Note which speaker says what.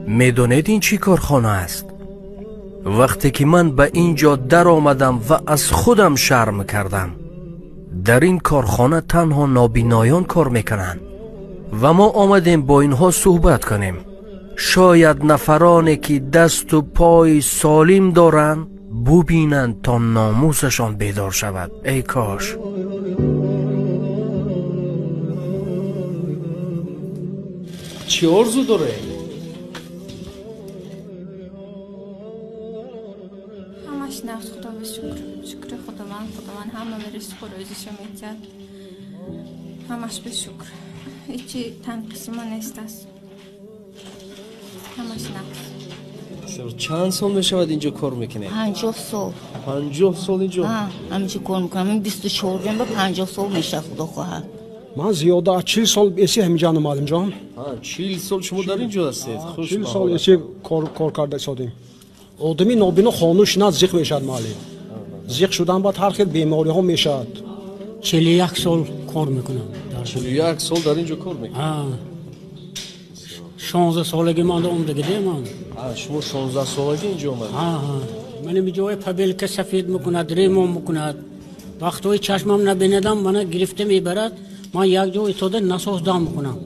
Speaker 1: میدونید این چی کارخانه است؟ وقتی که من به اینجا در آمدم و از خودم شرم کردم. در این کارخانه تنها نابینایان کار میکنن و ما آمدیم با اینها صحبت کنیم. شاید نفرانی که دست و پای سالم دارن ببینند تا ناموسشان بیدار شود. ای کاش. چی آرزو داره؟
Speaker 2: همش نه خدا به شکر خداوند همه رزق رو ازش میدهد. همش به شکر. هیچی تنقیصی ما نیست است. همش نه.
Speaker 1: چند سال میشود اینجا کار میکنه؟
Speaker 3: 50 سال.
Speaker 1: 50 سال اینجا؟
Speaker 3: همینجا کار میکنم. من 24 به 50 سال میشه خدا خواهد.
Speaker 4: من زیاده 40 سال ایسی همینجا نمادم جان.
Speaker 1: 40 سال شما در اینجا هستید؟
Speaker 4: 40 سال ایسی کار کرده سادیم. آدمی نابینا خانوش نه زیق میشد مالی. زیق شدن بعد هر خیلی بیماری ها میشد.
Speaker 5: 41 سال کار میکنم.
Speaker 1: 41 سال در اینجا کار میکنم.
Speaker 5: 16 سالگی من اومده من.
Speaker 1: شما 16 سالگی اینجا اومدید؟
Speaker 5: من اینجا پبل که سفید میکند، ریمون میکند. وقتی چشمم نبیندم من گرفته میبرد. من یک جا ایستاده نساز دام میکنم.